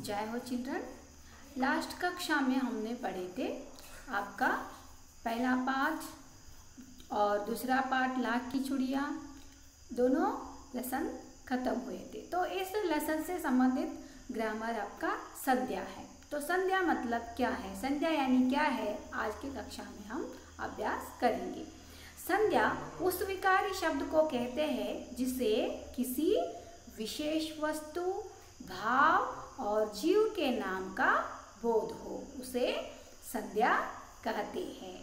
जय हो children. Last कक्षा में हमने पढ़े थे आपका पहला पाठ और दूसरा पाठ लाख की चूड़ियाँ, दोनों लेसन खत्म हुए थे। तो इस लेसन से संबंधित ग्रामर आपका संध्या है। तो संध्या मतलब क्या है, संध्या यानी क्या है, आज की कक्षा में हम अभ्यास करेंगे। संध्या उस विकारी शब्द को कहते हैं जिसे किसी विशेष वस्तु, भाव और जीव के नाम का बोध हो, उसे संध्या कहते हैं।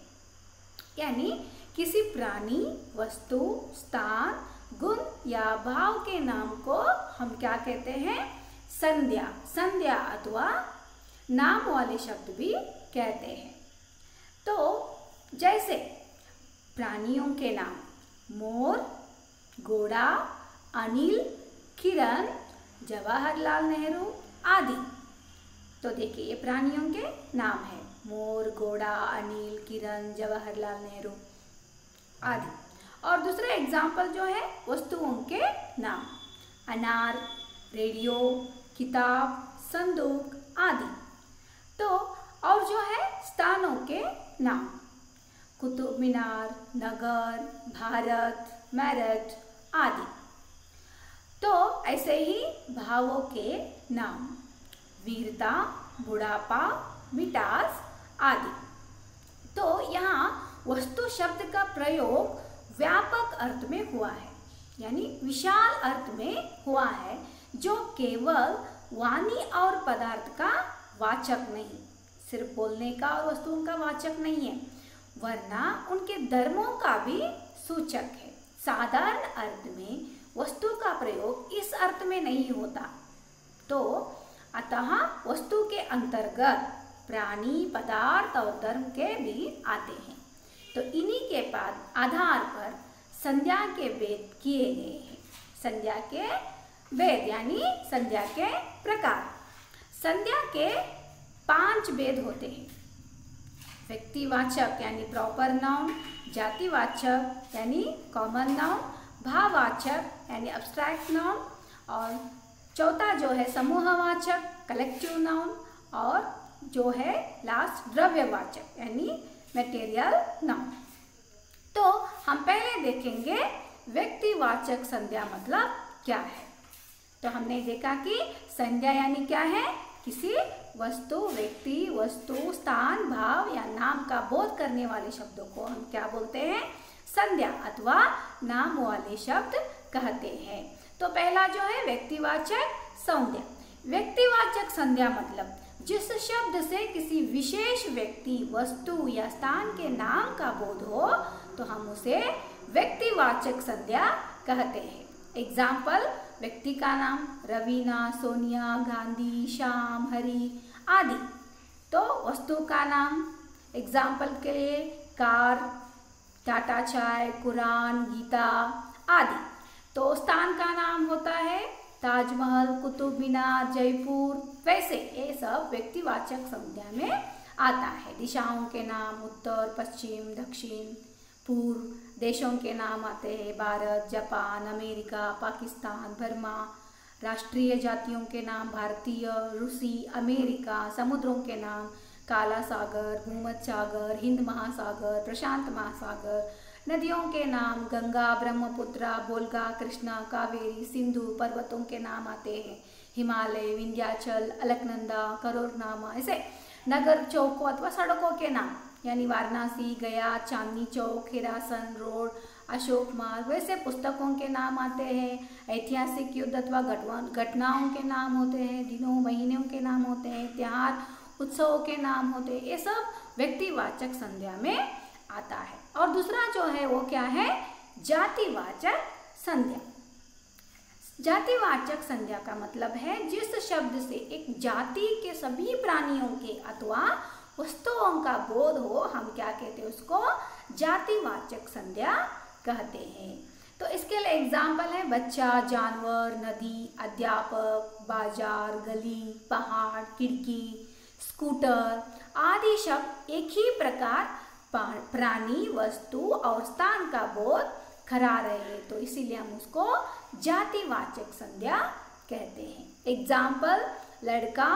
यानी किसी प्राणी, वस्तु, स्थान, गुण या भाव के नाम को हम क्या कहते हैं, संध्या। संध्या अथवा नाम वाले शब्द भी कहते हैं। तो जैसे प्राणियों के नाम मोर, घोड़ा, अनिल, किरण, जवाहरलाल नेहरू आदि। तो देखिए ये प्राणियों के नाम है, मोर, घोड़ा, अनिल, किरण, जवाहरलाल नेहरू आदि। और दूसरा एग्जाम्पल जो है वस्तुओं के नाम, अनार, रेडियो, किताब, संदूक आदि। तो और जो है स्थानों के नाम, कुतुब मीनार, नगर, भारत, मेरठ आदि। तो ऐसे ही भावों के नाम, वीरता, बुढ़ापा, मिठास आदि। तो यहाँ वस्तु शब्द का प्रयोग व्यापक अर्थ में हुआ है, यानी विशाल अर्थ में हुआ है, जो केवल वाणी और पदार्थ का वाचक नहीं, सिर्फ बोलने का और वस्तुओं का वाचक नहीं है, वरना उनके धर्मों का भी सूचक है। साधारण अर्थ में वस्तु का प्रयोग इस अर्थ में नहीं होता, तो अतः वस्तु के अंतर्गत प्राणी, पदार्थ और धर्म के भी आते हैं। तो इन्हीं के आधार पर संध्या के भेद किए गए हैं। संध्या के भेद यानी संध्या के प्रकार। संध्या के 5 भेद होते हैं। व्यक्तिवाचक यानी प्रॉपर नाउन, जातिवाचक यानी कॉमन नाउन, भाववाचक यानी अब्स्ट्रैक्ट नाउन, और चौथा जो है समूहवाचक कलेक्टिव नाउन, और जो है लास्ट द्रव्यवाचक यानी मटेरियल नाउन। तो हम पहले देखेंगे व्यक्तिवाचक संज्ञा मतलब क्या है। तो हमने देखा कि संज्ञा यानी क्या है, किसी वस्तु, व्यक्ति, वस्तु, स्थान, भाव या नाम का बोध करने वाले शब्दों को हम क्या बोलते हैं, संज्ञा अथवा नाम वाले शब्द कहते हैं। तो पहला जो है व्यक्तिवाचक संज्ञा। व्यक्तिवाचक संज्ञा मतलब जिस शब्द से किसी विशेष व्यक्ति, वस्तु या स्थान के नाम का बोध हो, तो हम उसे व्यक्तिवाचक संज्ञा कहते हैं। एग्जाम्पल, व्यक्ति का नाम रवीना, सोनिया, गांधी, श्याम, हरि आदि। तो वस्तु का नाम एग्जाम्पल के लिए कार, टाटा चाय, कुरान, गीता आदि। तो स्थान का नाम होता है ताजमहल, कुतुब मीनार, जयपुर। वैसे ये सब व्यक्तिवाचक संज्ञा में आता है। दिशाओं के नाम उत्तर, पश्चिम, दक्षिण, पूर्व। देशों के नाम आते हैं Bharat, Japan, America, Pakistan, Burma. राष्ट्रीय जातियों के नाम भारतीय, रूसी, अमेरिका। समुद्रों के नाम काला सागर, भूमध्य सागर, हिंद महासागर, प्रशांत महासागर। नदियों के नाम गंगा, ब्रह्मपुत्र, बोलगा, कृष्णा, कावेरी, सिंधु। पर्वतों के नाम आते हैं हिमालय, विंध्याचल, अलकनंदा, करोरनामा। ऐसे नगर, चौकों अथवा सड़कों के नाम यानी वाराणसी, गया, चांदनी चौक, हिरासन रोड, अशोक मार्ग। वैसे पुस्तकों के नाम आते हैं, ऐतिहासिक युद्ध अथवा घटनाओं के नाम होते हैं, दिनों, महीनों के नाम होते हैं, त्योहार, उत्सवों के नाम होते हैं। ये सब व्यक्तिवाचक संज्ञा में आता है। और दूसरा जो है वो क्या है, जातिवाचक संज्ञा। जातिवाचक संज्ञा का मतलब है जिस शब्द से एक जाति के सभी प्राणियों के अथवा वस्तुओं का बोध हो, हम क्या कहते हैं, उसको जातिवाचक संज्ञा कहते हैं। तो इसके लिए एग्जाम्पल है बच्चा, जानवर, नदी, अध्यापक, बाजार, गली, पहाड़, खिड़की, स्कूटर आदि शब्द एक ही प्रकार प्राणी, वस्तु और स्थान का बोध करा रहे हैं, तो इसीलिए हम उसको जातिवाचक संज्ञा कहते हैं। एग्जाम्पल, लड़का,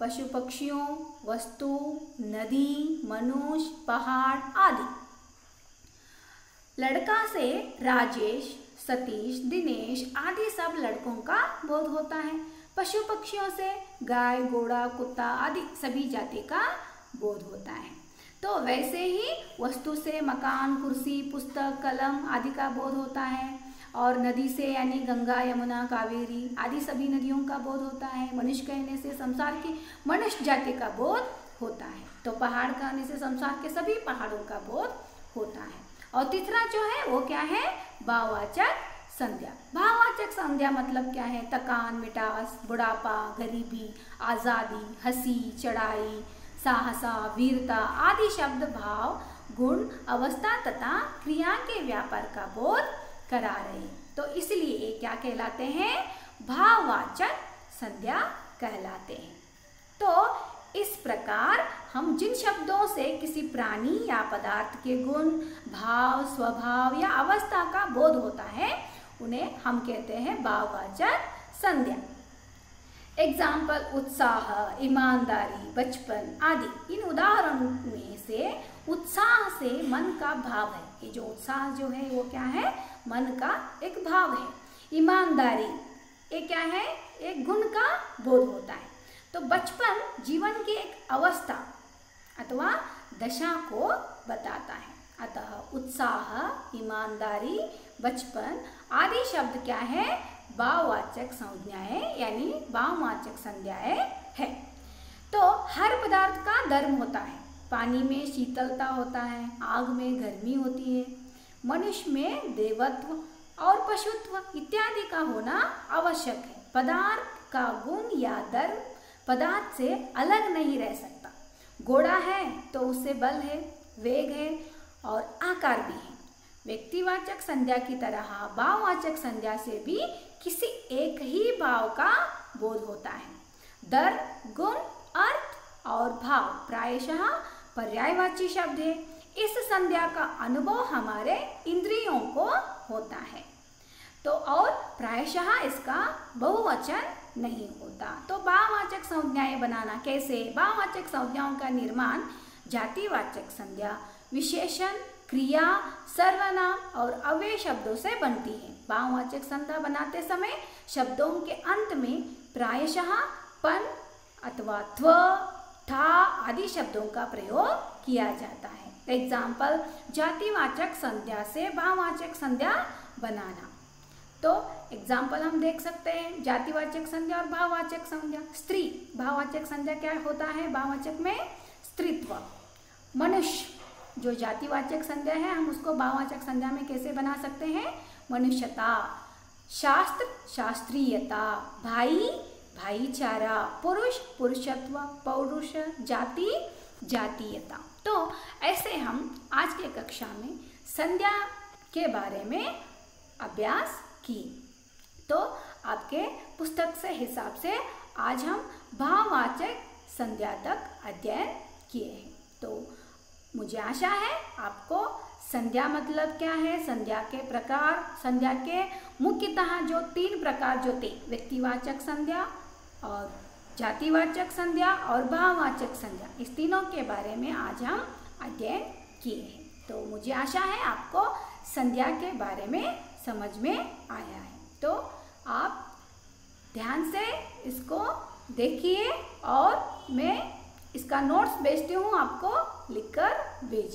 पशु पक्षियों, वस्तु, नदी, मनुष्य, पहाड़ आदि। लड़का से राजेश, सतीश, दिनेश आदि सब लड़कों का बोध होता है। पशु पक्षियों से गाय, घोड़ा, कुत्ता आदि सभी जाति का बोध होता है। तो वैसे ही वस्तु से मकान, कुर्सी, पुस्तक, कलम आदि का बोध होता है। और नदी से यानी गंगा, यमुना, कावेरी आदि सभी नदियों का बोध होता है। मनुष्य कहने से संसार की मनुष्य जाति का बोध होता है। तो पहाड़ कहने से संसार के सभी पहाड़ों का बोध होता है। और तीसरा जो है वो क्या है? भाववाचक संज्ञा। भाववाचक संज्ञा मतलब क्या है? थकान, मिठास, बुढ़ापा, गरीबी, आज़ादी, हंसी, चढ़ाई, साहसा, वीरता आदि शब्द भाव, गुण, अवस्था तथा क्रिया के व्यापार का बोध करा रहे हैं। तो इसलिए ये क्या कहलाते हैं? भाववाचक संज्ञा कहलाते हैं। तो इस प्रकार हम जिन शब्दों से किसी प्राणी या पदार्थ के गुण, भाव, स्वभाव या अवस्था का बोध होता है उन्हें हम कहते हैं भाववाचक संज्ञा। एग्जाम्पल उत्साह, ईमानदारी, बचपन आदि। इन उदाहरणों में से उत्साह से मन का भाव है। ये जो उत्साह जो है वो क्या है? मन का एक भाव है। ईमानदारी ये क्या है? एक गुण का बोध होता है। तो बचपन जीवन की एक अवस्था अथवा दशा को बताता है। अतः उत्साह, ईमानदारी, बचपन आदि शब्द क्या है? भाववाचक संज्ञाएं यानी भाववाचक संज्ञाएं है। तो हर पदार्थ का धर्म होता है। पानी में शीतलता होता है, आग में गर्मी होती है, मनुष्य में देवत्व और पशुत्व इत्यादि का होना आवश्यक है। पदार्थ का गुण या धर्म पदार्थ से अलग नहीं रह सकता। घोड़ा है तो उससे बल है, वेग है और आकार भी है। व्यक्तिवाचक संज्ञा की तरह भाववाचक संज्ञा से भी किसी एक ही भाव का बोध होता है। धर्म, गुण, अर्थ और भाव प्रायशः पर्यायवाची शब्द है। इस संज्ञा का अनुभव हमारे इंद्रियों को होता है। तो और प्रायशः इसका बहुवचन नहीं होता। तो भाववाचक संज्ञाएं बनाना कैसे? भाववाचक संज्ञाओं का निर्माण जातिवाचक संज्ञा, विशेषण, क्रिया, सर्वनाम और अव्यय शब्दों से बनती है। भाववाचक संज्ञा बनाते समय शब्दों के अंत में प्रायशः पन अथवा त्व, था आदि शब्दों का प्रयोग किया जाता है। एग्जाम्पल जातिवाचक संज्ञा से भाववाचक संज्ञा बनाना। तो एग्जाम्पल हम देख सकते हैं जातिवाचक संज्ञा और भाववाचक संज्ञा। स्त्री भाववाचक संज्ञा क्या होता है? भाववाचक में स्त्रीत्व। मनुष्य जो जातिवाचक संज्ञा है हम उसको भाववाचक संज्ञा में कैसे बना सकते हैं? मनुष्यता। शास्त्र शास्त्रीयता, भाई भाईचारा, पुरुष पुरुषत्व, पौरुष जाति जातीयता। तो ऐसे हम आज के कक्षा में संज्ञा के बारे में अभ्यास की। तो आपके पुस्तक से हिसाब से आज हम भाववाचक संज्ञा तक अध्ययन किए हैं। तो मुझे आशा है आपको संज्ञा मतलब क्या है, संज्ञा के प्रकार, संज्ञा के मुख्यतः जो 3 प्रकार जो थे, व्यक्तिवाचक संज्ञा और जातिवाचक संज्ञा और भाववाचक संज्ञा, इस तीनों के बारे में आज हम अध्ययन किए हैं। तो मुझे आशा है आपको संज्ञा के बारे में समझ में आया है। तो आप ध्यान से इसको देखिए और मैं इसका नोट्स भेजती हूँ, आपको लिखकर भेजिए।